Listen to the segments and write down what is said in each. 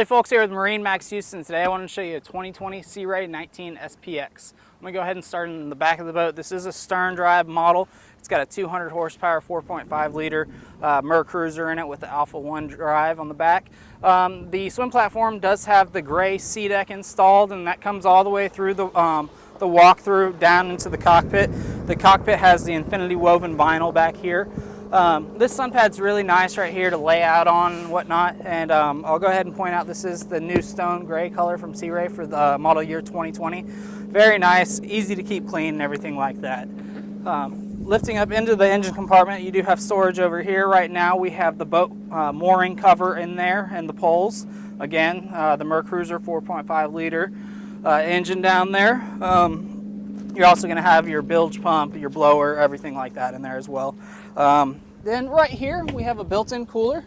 Billy folks here with MarineMax Houston. Today I want to show you a 2020 Sea Ray 19 SPX. I'm going to go ahead and start in the back of the boat. This is a stern drive model. It's got a 200 horsepower, 4.5 liter Cruiser in it with the Alpha 1 drive on the back. The swim platform does have the gray sea deck installed, and that comes all the way through the walk-through down into the cockpit. The cockpit has the infinity woven vinyl back here. This sun pad's really nice right here to lay out on and whatnot, and I'll go ahead and point out this is the new stone gray color from Sea Ray for the model year 2020. Very nice, easy to keep clean and everything like that. Lifting up into the engine compartment, you do have storage over here. Right now we have the boat mooring cover in there and the poles. Again, the Cruiser 4.5 liter engine down there. You're also going to have your bilge pump, your blower, everything like that in there as well. Then right here we have a built-in cooler.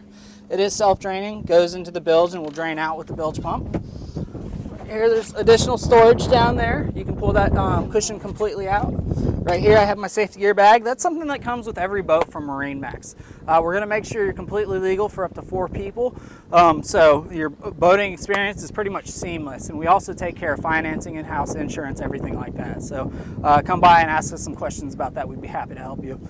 It is self-draining, goes into the bilge and will drain out with the bilge pump. Here there's additional storage down there. You can pull that cushion completely out. Right here I have my safety gear bag. That's something that comes with every boat from MarineMax. We're going to make sure you're completely legal for up to 4 people, so your boating experience is pretty much seamless. And we also take care of financing, in-house insurance, everything like that. So come by and ask us some questions about that. We'd be happy to help you.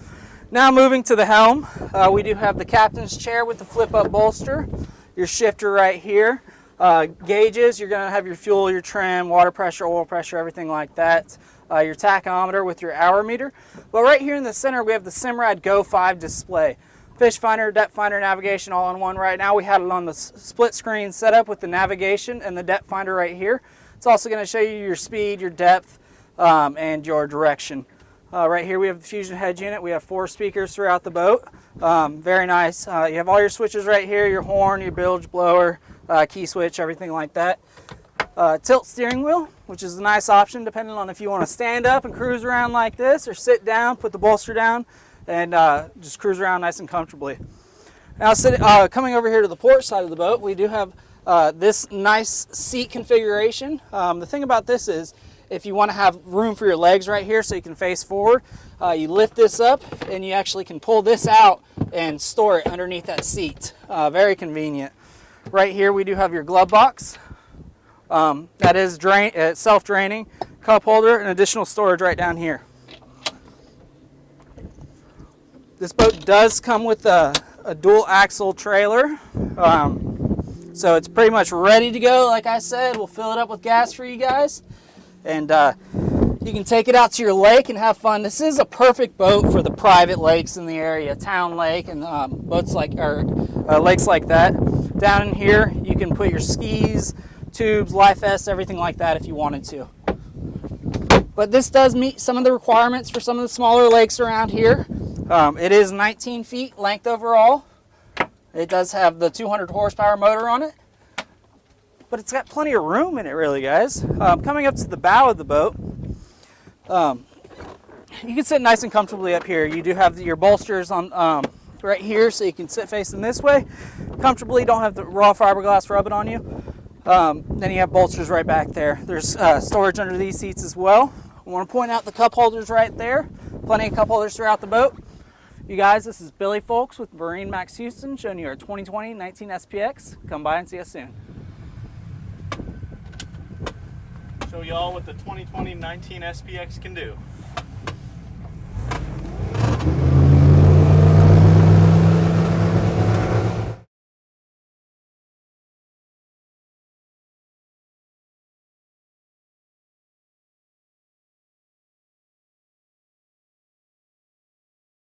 Now moving to the helm, we do have the captain's chair with the flip-up bolster, your shifter right here. Gauges, you're going to have your fuel, your trim, water pressure, oil pressure, everything like that. Your tachometer with your hour meter. But right here in the center we have the Simrad Go 5 display. Fish finder, depth finder, navigation all in one. Right now we had it on the split screen setup with the navigation and the depth finder right here. It's also going to show you your speed, your depth, and your direction. Right here we have the Fusion head unit. We have 4 speakers throughout the boat. Very nice. You have all your switches right here, your horn, your bilge blower, key switch, everything like that. Tilt steering wheel, which is a nice option depending on if you want to stand up and cruise around like this, or sit down, put the bolster down, and just cruise around nice and comfortably. Now coming over here to the port side of the boat, we do have this nice seat configuration. The thing about this is, if you want to have room for your legs right here so you can face forward, you lift this up and you actually can pull this out and store it underneath that seat. Very convenient. Right here we do have your glove box. That is self-draining, cup holder, and additional storage right down here. This boat does come with a dual axle trailer, so it's pretty much ready to go. Like I said, we'll fill it up with gas for you guys, and you can take it out to your lake and have fun. This is a perfect boat for the private lakes in the area, town lake, and lakes like that. Down in here you can put your skis, tubes, life vests, everything like that if you wanted to. But this does meet some of the requirements for some of the smaller lakes around here. It is 19 feet length overall. It does have the 200 horsepower motor on it, but it's got plenty of room in it, really, guys. Coming up to the bow of the boat, you can sit nice and comfortably up here. You do have your bolsters on right here, so you can sit facing this way comfortably. Don't have the raw fiberglass rubbing on you. Then you have bolsters right back there. There's storage under these seats as well. I want to point out the cup holders right there. Plenty of cup holders throughout the boat. You guys, this is Billy folks with MarineMax Houston, showing you our 2020 19 SPX. Come by and see us soon. Show y'all what the 2020 19 SPX can do.